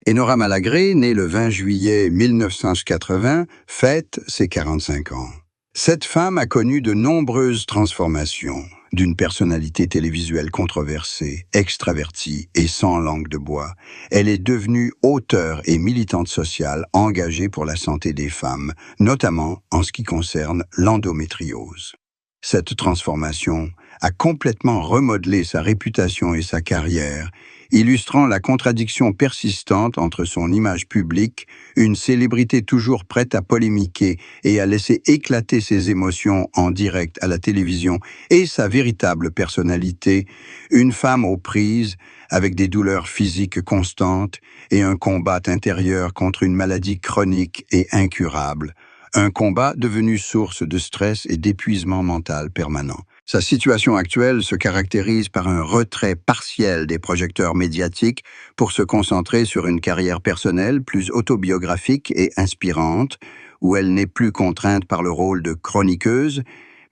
Enora Malagré, née le 20 juillet 1980, fête ses 45 ans. Cette femme a connu de nombreuses transformations, d'une personnalité télévisuelle controversée, extravertie et sans langue de bois. Elle est devenue auteure et militante sociale engagée pour la santé des femmes, notamment en ce qui concerne l'endométriose. Cette transformation a complètement remodelé sa réputation et sa carrière, illustrant la contradiction persistante entre son image publique, une célébrité toujours prête à polémiquer et à laisser éclater ses émotions en direct à la télévision, et sa véritable personnalité, une femme aux prises, avec des douleurs physiques constantes et un combat intérieur contre une maladie chronique et incurable. Un combat devenu source de stress et d'épuisement mental permanent. Sa situation actuelle se caractérise par un retrait partiel des projecteurs médiatiques pour se concentrer sur une carrière personnelle plus autobiographique et inspirante, où elle n'est plus contrainte par le rôle de chroniqueuse,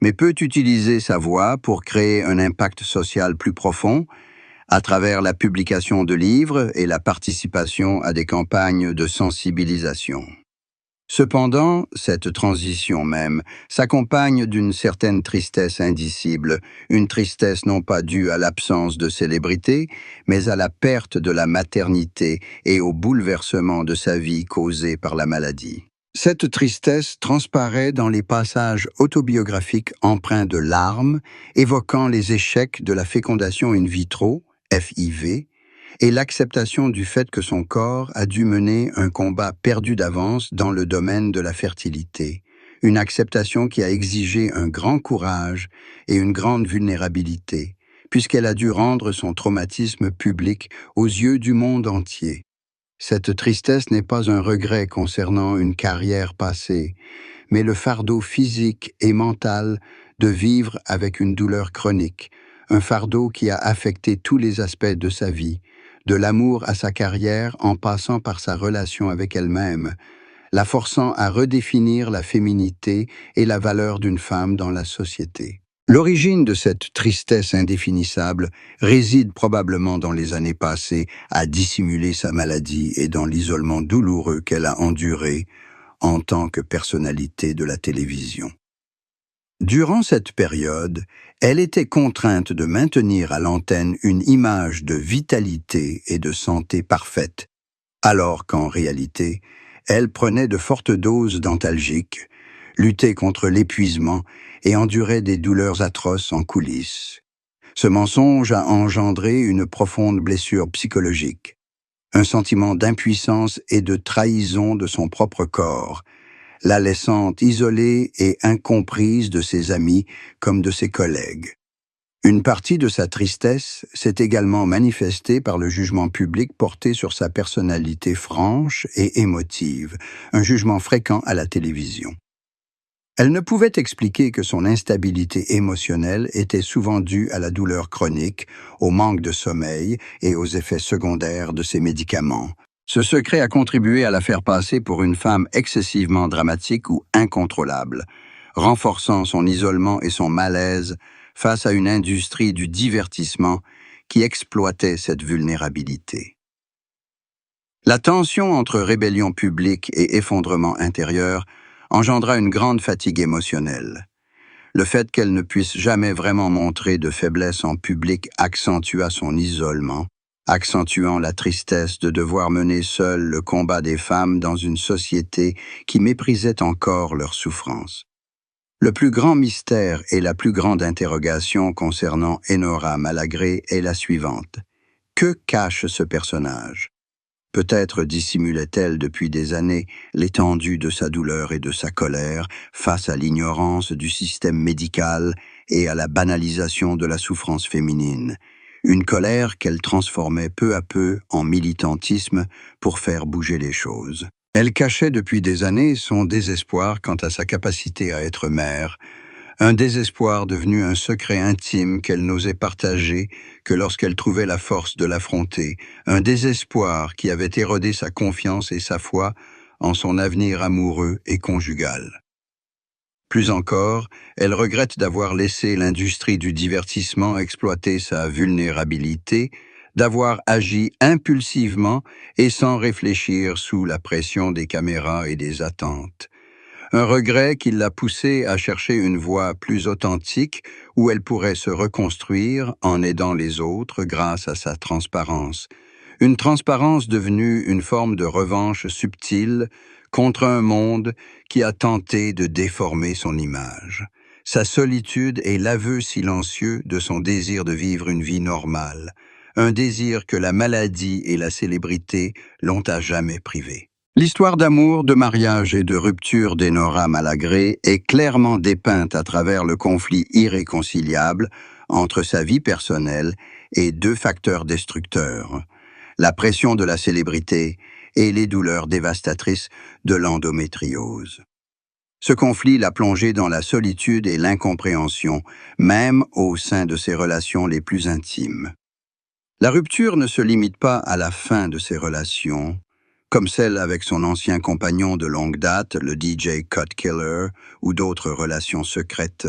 mais peut utiliser sa voix pour créer un impact social plus profond, à travers la publication de livres et la participation à des campagnes de sensibilisation. Cependant, cette transition même s'accompagne d'une certaine tristesse indicible, une tristesse non pas due à l'absence de célébrité, mais à la perte de la maternité et au bouleversement de sa vie causé par la maladie. Cette tristesse transparaît dans les passages autobiographiques empreints de larmes, évoquant les échecs de la fécondation in vitro, FIV, et l'acceptation du fait que son corps a dû mener un combat perdu d'avance dans le domaine de la fertilité, une acceptation qui a exigé un grand courage et une grande vulnérabilité, puisqu'elle a dû rendre son traumatisme public aux yeux du monde entier. Cette tristesse n'est pas un regret concernant une carrière passée, mais le fardeau physique et mental de vivre avec une douleur chronique, un fardeau qui a affecté tous les aspects de sa vie, de l'amour à sa carrière en passant par sa relation avec elle-même, la forçant à redéfinir la féminité et la valeur d'une femme dans la société. L'origine de cette tristesse indéfinissable réside probablement dans les années passées à dissimuler sa maladie et dans l'isolement douloureux qu'elle a enduré en tant que personnalité de la télévision. Durant cette période, elle était contrainte de maintenir à l'antenne une image de vitalité et de santé parfaite, alors qu'en réalité, elle prenait de fortes doses d'antalgiques, luttait contre l'épuisement et endurait des douleurs atroces en coulisses. Ce mensonge a engendré une profonde blessure psychologique, un sentiment d'impuissance et de trahison de son propre corps, la laissant isolée et incomprise de ses amis comme de ses collègues. Une partie de sa tristesse s'est également manifestée par le jugement public porté sur sa personnalité franche et émotive, un jugement fréquent à la télévision. Elle ne pouvait expliquer que son instabilité émotionnelle était souvent due à la douleur chronique, au manque de sommeil et aux effets secondaires de ses médicaments. Ce secret a contribué à la faire passer pour une femme excessivement dramatique ou incontrôlable, renforçant son isolement et son malaise face à une industrie du divertissement qui exploitait cette vulnérabilité. La tension entre rébellion publique et effondrement intérieur engendra une grande fatigue émotionnelle. Le fait qu'elle ne puisse jamais vraiment montrer de faiblesse en public accentua son isolement, accentuant la tristesse de devoir mener seule le combat des femmes dans une société qui méprisait encore leur souffrance. Le plus grand mystère et la plus grande interrogation concernant Enora Malagré est la suivante. Que cache ce personnage? Peut-être dissimulait-elle depuis des années l'étendue de sa douleur et de sa colère face à l'ignorance du système médical et à la banalisation de la souffrance féminine. Une colère qu'elle transformait peu à peu en militantisme pour faire bouger les choses. Elle cachait depuis des années son désespoir quant à sa capacité à être mère, un désespoir devenu un secret intime qu'elle n'osait partager que lorsqu'elle trouvait la force de l'affronter, un désespoir qui avait érodé sa confiance et sa foi en son avenir amoureux et conjugal. Plus encore, elle regrette d'avoir laissé l'industrie du divertissement exploiter sa vulnérabilité, d'avoir agi impulsivement et sans réfléchir sous la pression des caméras et des attentes. Un regret qui l'a poussée à chercher une voie plus authentique où elle pourrait se reconstruire en aidant les autres grâce à sa transparence. Une transparence devenue une forme de revanche subtile contre un monde qui a tenté de déformer son image. Sa solitude est l'aveu silencieux de son désir de vivre une vie normale, un désir que la maladie et la célébrité l'ont à jamais privé. L'histoire d'amour, de mariage et de rupture d'Enora Malagré est clairement dépeinte à travers le conflit irréconciliable entre sa vie personnelle et deux facteurs destructeurs, la pression de la célébrité et les douleurs dévastatrices de l'endométriose. Ce conflit l'a plongée dans la solitude et l'incompréhension, même au sein de ses relations les plus intimes. La rupture ne se limite pas à la fin de ses relations, comme celle avec son ancien compagnon de longue date, le DJ Cut Killer, ou d'autres relations secrètes,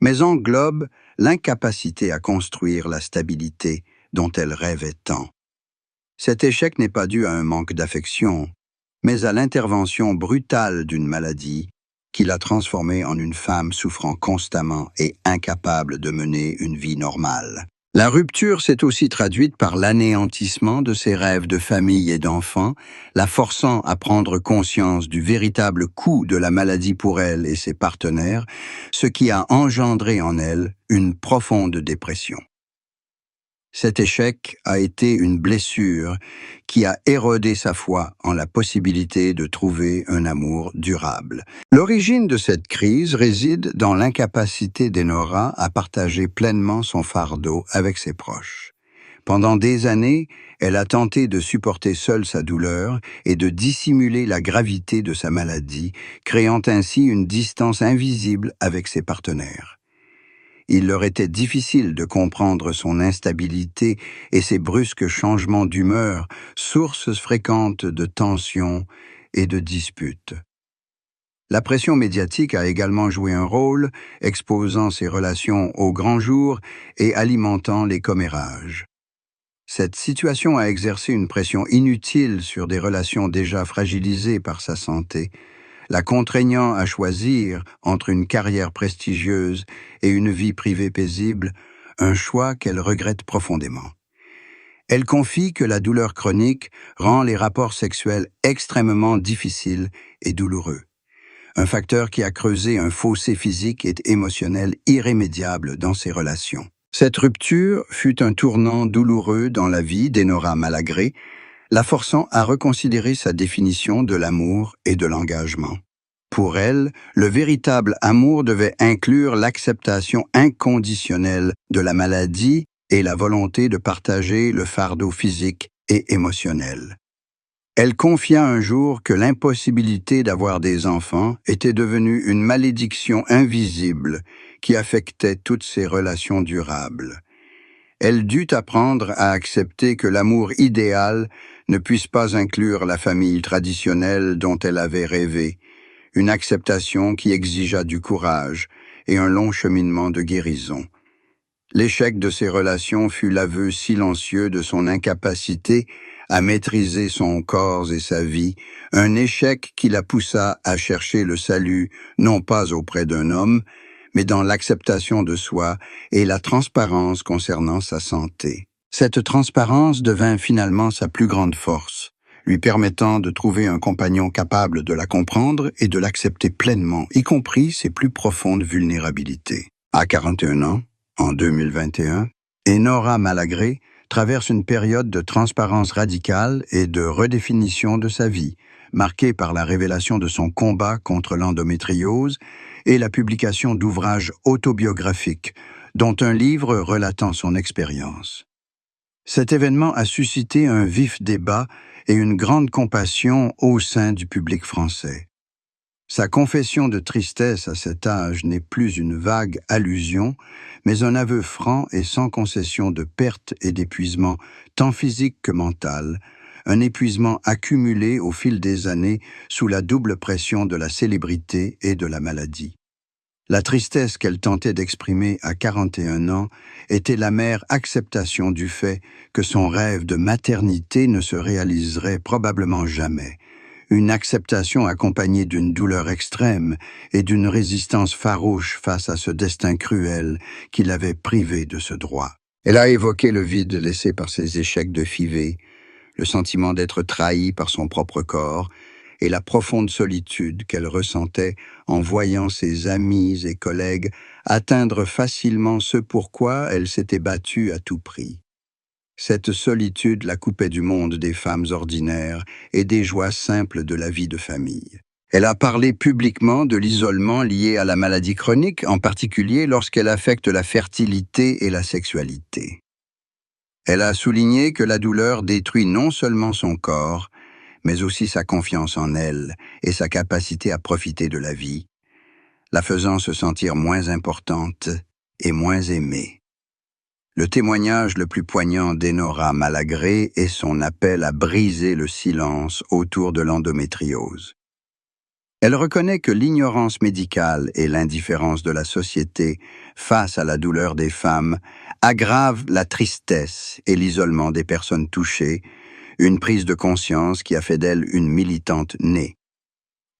mais englobe l'incapacité à construire la stabilité dont elle rêvait tant. Cet échec n'est pas dû à un manque d'affection, mais à l'intervention brutale d'une maladie qui l'a transformée en une femme souffrant constamment et incapable de mener une vie normale. La rupture s'est aussi traduite par l'anéantissement de ses rêves de famille et d'enfants, la forçant à prendre conscience du véritable coût de la maladie pour elle et ses partenaires, ce qui a engendré en elle une profonde dépression. Cet échec a été une blessure qui a érodé sa foi en la possibilité de trouver un amour durable. L'origine de cette crise réside dans l'incapacité d'Enora à partager pleinement son fardeau avec ses proches. Pendant des années, elle a tenté de supporter seule sa douleur et de dissimuler la gravité de sa maladie, créant ainsi une distance invisible avec ses partenaires. Il leur était difficile de comprendre son instabilité et ses brusques changements d'humeur, sources fréquentes de tensions et de disputes. La pression médiatique a également joué un rôle, exposant ces relations au grand jour et alimentant les commérages. Cette situation a exercé une pression inutile sur des relations déjà fragilisées par sa santé, la contraignant à choisir entre une carrière prestigieuse et une vie privée paisible, un choix qu'elle regrette profondément. Elle confie que la douleur chronique rend les rapports sexuels extrêmement difficiles et douloureux, un facteur qui a creusé un fossé physique et émotionnel irrémédiable dans ses relations. Cette rupture fut un tournant douloureux dans la vie d'Enora Malagré, la forçant à reconsidérer sa définition de l'amour et de l'engagement. Pour elle, le véritable amour devait inclure l'acceptation inconditionnelle de la maladie et la volonté de partager le fardeau physique et émotionnel. Elle confia un jour que l'impossibilité d'avoir des enfants était devenue une malédiction invisible qui affectait toutes ses relations durables. Elle dut apprendre à accepter que l'amour idéal ne puisse pas inclure la famille traditionnelle dont elle avait rêvé, une acceptation qui exigea du courage et un long cheminement de guérison. L'échec de ces relations fut l'aveu silencieux de son incapacité à maîtriser son corps et sa vie, un échec qui la poussa à chercher le salut non pas auprès d'un homme, mais dans l'acceptation de soi et la transparence concernant sa santé. Cette transparence devint finalement sa plus grande force, lui permettant de trouver un compagnon capable de la comprendre et de l'accepter pleinement, y compris ses plus profondes vulnérabilités. À 41 ans, en 2021, Enora Malagré traverse une période de transparence radicale et de redéfinition de sa vie, marquée par la révélation de son combat contre l'endométriose et la publication d'ouvrages autobiographiques, dont un livre relatant son expérience. Cet événement a suscité un vif débat et une grande compassion au sein du public français. Sa confession de tristesse à cet âge n'est plus une vague allusion, mais un aveu franc et sans concession de perte et d'épuisement, tant physique que mental, un épuisement accumulé au fil des années sous la double pression de la célébrité et de la maladie. La tristesse qu'elle tentait d'exprimer à 41 ans était l'amère acceptation du fait que son rêve de maternité ne se réaliserait probablement jamais. Une acceptation accompagnée d'une douleur extrême et d'une résistance farouche face à ce destin cruel qui l'avait privée de ce droit. Elle a évoqué le vide laissé par ses échecs de FIV, le sentiment d'être trahie par son propre corps et la profonde solitude qu'elle ressentait en voyant ses amis et collègues atteindre facilement ce pourquoi elle s'était battue à tout prix. Cette solitude la coupait du monde des femmes ordinaires et des joies simples de la vie de famille. Elle a parlé publiquement de l'isolement lié à la maladie chronique, en particulier lorsqu'elle affecte la fertilité et la sexualité. Elle a souligné que la douleur détruit non seulement son corps, mais aussi sa confiance en elle et sa capacité à profiter de la vie, la faisant se sentir moins importante et moins aimée. Le témoignage le plus poignant d'Enora Malagré est son appel à briser le silence autour de l'endométriose. Elle reconnaît que l'ignorance médicale et l'indifférence de la société face à la douleur des femmes aggravent la tristesse et l'isolement des personnes touchées, une prise de conscience qui a fait d'elle une militante née.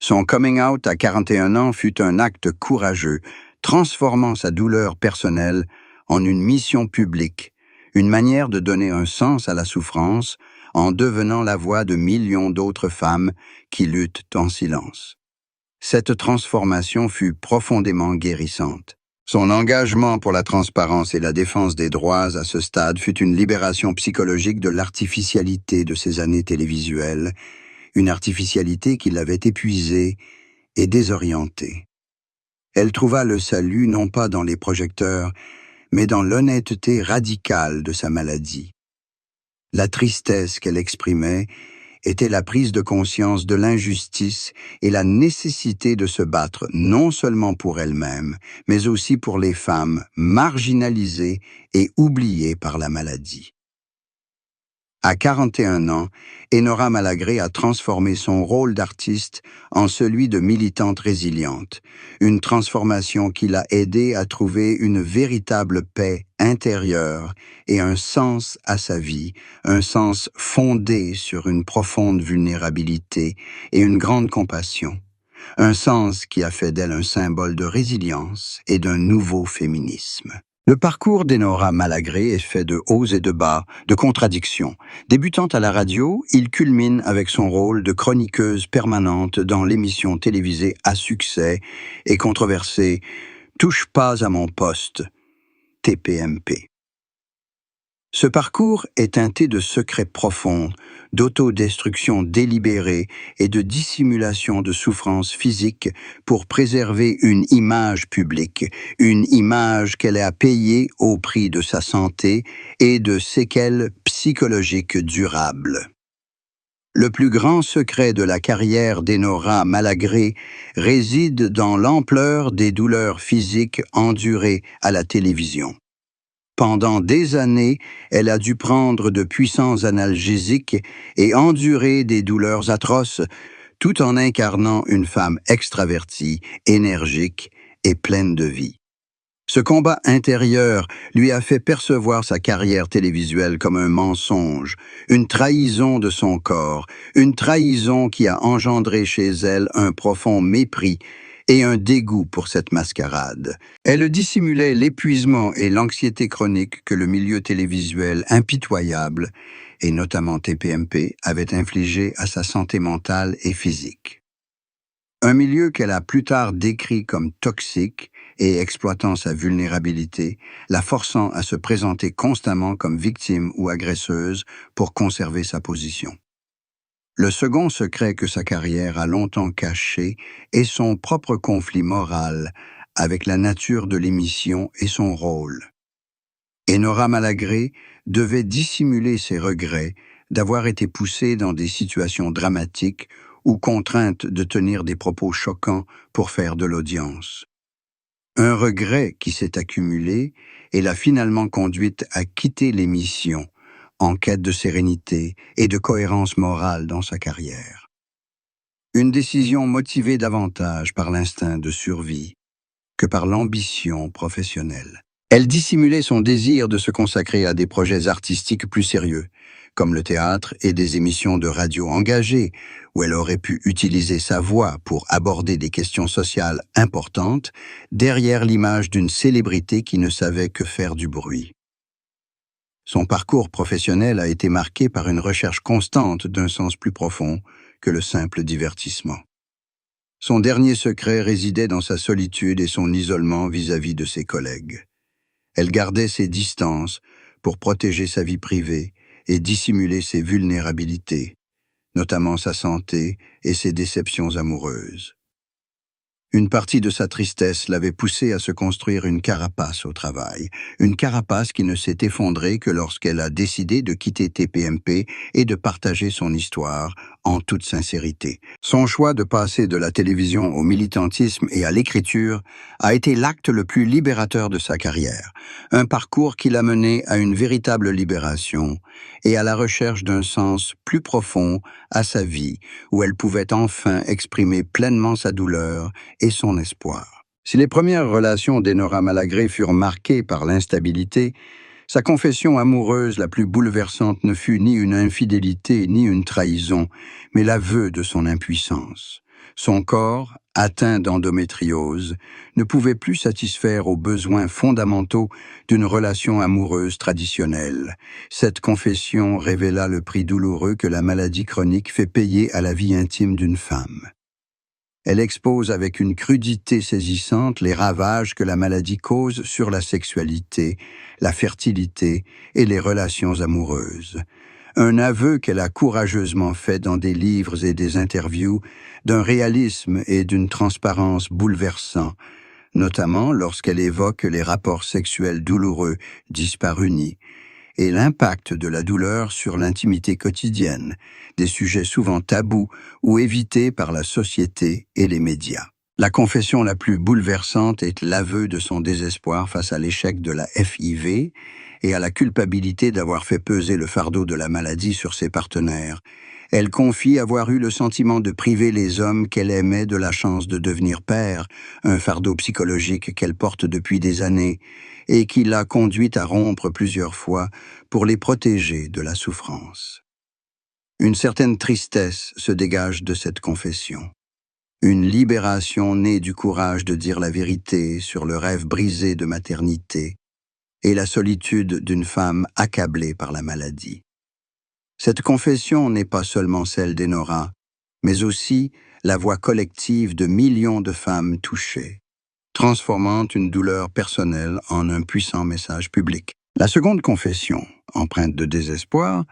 Son coming out à 41 ans fut un acte courageux, transformant sa douleur personnelle en une mission publique, une manière de donner un sens à la souffrance en devenant la voix de millions d'autres femmes qui luttent en silence. Cette transformation fut profondément guérissante. Son engagement pour la transparence et la défense des droits à ce stade fut une libération psychologique de l'artificialité de ses années télévisuelles, une artificialité qui l'avait épuisée et désorientée. Elle trouva le salut non pas dans les projecteurs, mais dans l'honnêteté radicale de sa maladie. La tristesse qu'elle exprimait était la prise de conscience de l'injustice et la nécessité de se battre non seulement pour elle-même, mais aussi pour les femmes marginalisées et oubliées par la maladie. À 41 ans, Enora Malagré a transformé son rôle d'artiste en celui de militante résiliente, une transformation qui l'a aidée à trouver une véritable paix intérieure et un sens à sa vie, un sens fondé sur une profonde vulnérabilité et une grande compassion, un sens qui a fait d'elle un symbole de résilience et d'un nouveau féminisme. Le parcours d'Enora Malagré est fait de hauts et de bas, de contradictions. Débutant à la radio, il culmine avec son rôle de chroniqueuse permanente dans l'émission télévisée à succès et controversée « Touche pas à mon poste », TPMP. Ce parcours est teinté de secrets profonds, d'autodestruction délibérée et de dissimulation de souffrances physiques pour préserver une image publique, une image qu'elle a payée au prix de sa santé et de séquelles psychologiques durables. Le plus grand secret de la carrière d'Enora Malagré réside dans l'ampleur des douleurs physiques endurées à la télévision. Pendant des années, elle a dû prendre de puissants analgésiques et endurer des douleurs atroces, tout en incarnant une femme extravertie, énergique et pleine de vie. Ce combat intérieur lui a fait percevoir sa carrière télévisuelle comme un mensonge, une trahison de son corps, une trahison qui a engendré chez elle un profond mépris et un dégoût pour cette mascarade. Elle dissimulait l'épuisement et l'anxiété chronique que le milieu télévisuel impitoyable, et notamment TPMP, avait infligé à sa santé mentale et physique. Un milieu qu'elle a plus tard décrit comme toxique et exploitant sa vulnérabilité, la forçant à se présenter constamment comme victime ou agresseuse pour conserver sa position. Le second secret que sa carrière a longtemps caché est son propre conflit moral avec la nature de l'émission et son rôle. Enora Malagré devait dissimuler ses regrets d'avoir été poussée dans des situations dramatiques ou contrainte de tenir des propos choquants pour faire de l'audience. Un regret qui s'est accumulé et l'a finalement conduite à quitter l'émission, en quête de sérénité et de cohérence morale dans sa carrière. Une décision motivée davantage par l'instinct de survie que par l'ambition professionnelle. Elle dissimulait son désir de se consacrer à des projets artistiques plus sérieux, comme le théâtre et des émissions de radio engagées, où elle aurait pu utiliser sa voix pour aborder des questions sociales importantes, derrière l'image d'une célébrité qui ne savait que faire du bruit. Son parcours professionnel a été marqué par une recherche constante d'un sens plus profond que le simple divertissement. Son dernier secret résidait dans sa solitude et son isolement vis-à-vis de ses collègues. Elle gardait ses distances pour protéger sa vie privée et dissimuler ses vulnérabilités, notamment sa santé et ses déceptions amoureuses. Une partie de sa tristesse l'avait poussée à se construire une carapace au travail, une carapace qui ne s'est effondrée que lorsqu'elle a décidé de quitter TPMP et de partager son histoire en toute sincérité. Son choix de passer de la télévision au militantisme et à l'écriture a été l'acte le plus libérateur de sa carrière, un parcours qui l'a mené à une véritable libération et à la recherche d'un sens plus profond à sa vie, où elle pouvait enfin exprimer pleinement sa douleur et son espoir. Si les premières relations d'Enora Malagré furent marquées par l'instabilité, sa confession amoureuse la plus bouleversante ne fut ni une infidélité ni une trahison, mais l'aveu de son impuissance. Son corps, atteint d'endométriose, ne pouvait plus satisfaire aux besoins fondamentaux d'une relation amoureuse traditionnelle. Cette confession révéla le prix douloureux que la maladie chronique fait payer à la vie intime d'une femme. Elle expose avec une crudité saisissante les ravages que la maladie cause sur la sexualité, la fertilité et les relations amoureuses. Un aveu qu'elle a courageusement fait dans des livres et des interviews, d'un réalisme et d'une transparence bouleversants, notamment lorsqu'elle évoque les rapports sexuels douloureux disparunis et l'impact de la douleur sur l'intimité quotidienne, des sujets souvent tabous ou évités par la société et les médias. La confession la plus bouleversante est l'aveu de son désespoir face à l'échec de la FIV et à la culpabilité d'avoir fait peser le fardeau de la maladie sur ses partenaires. Elle confie avoir eu le sentiment de priver les hommes qu'elle aimait de la chance de devenir père, un fardeau psychologique qu'elle porte depuis des années et qui l'a conduite à rompre plusieurs fois pour les protéger de la souffrance. Une certaine tristesse se dégage de cette confession. Une libération née du courage de dire la vérité sur le rêve brisé de maternité et la solitude d'une femme accablée par la maladie. Cette confession n'est pas seulement celle d'Enora, mais aussi la voix collective de millions de femmes touchées, transformant une douleur personnelle en un puissant message public. La seconde confession, empreinte de désespoir,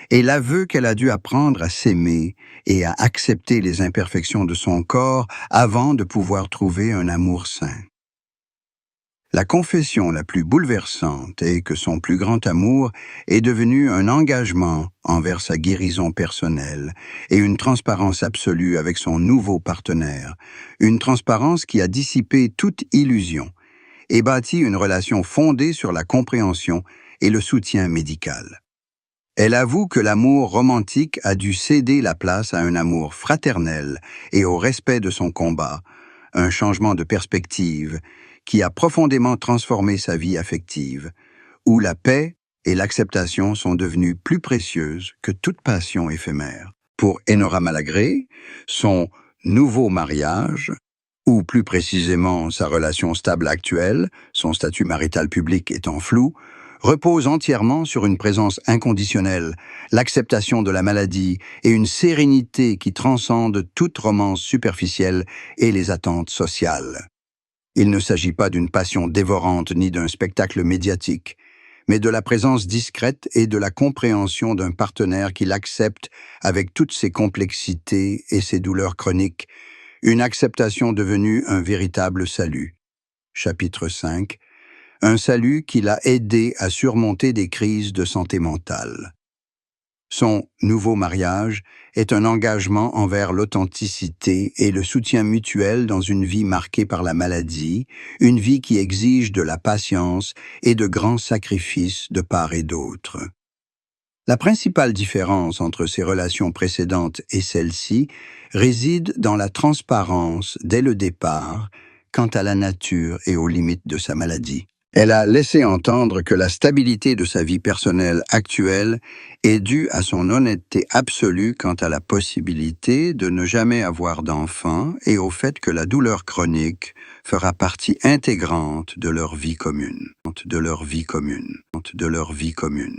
est l'aveu qu'elle a dû apprendre à s'aimer et à accepter les imperfections de son corps avant de pouvoir trouver un amour sain. La confession la plus bouleversante est que son plus grand amour est devenu un engagement envers sa guérison personnelle et une transparence absolue avec son nouveau partenaire, une transparence qui a dissipé toute illusion et bâti une relation fondée sur la compréhension et le soutien médical. Elle avoue que l'amour romantique a dû céder la place à un amour fraternel et au respect de son combat, un changement de perspective qui a profondément transformé sa vie affective, où la paix et l'acceptation sont devenues plus précieuses que toute passion éphémère. Pour Enora Malagré, son nouveau mariage, ou plus précisément sa relation stable actuelle, son statut marital public étant flou, repose entièrement sur une présence inconditionnelle, l'acceptation de la maladie et une sérénité qui transcende toute romance superficielle et les attentes sociales. Il ne s'agit pas d'une passion dévorante ni d'un spectacle médiatique, mais de la présence discrète et de la compréhension d'un partenaire qui l'accepte avec toutes ses complexités et ses douleurs chroniques, une acceptation devenue un véritable salut. Chapitre 5. Un salut qui l'a aidé à surmonter des crises de santé mentale. Son nouveau mariage est un engagement envers l'authenticité et le soutien mutuel dans une vie marquée par la maladie, une vie qui exige de la patience et de grands sacrifices de part et d'autre. La principale différence entre ces relations précédentes et celle-ci réside dans la transparence dès le départ quant à la nature et aux limites de sa maladie. Elle a laissé entendre que la stabilité de sa vie personnelle actuelle est due à son honnêteté absolue quant à la possibilité de ne jamais avoir d'enfant et au fait que la douleur chronique fera partie intégrante de leur vie commune.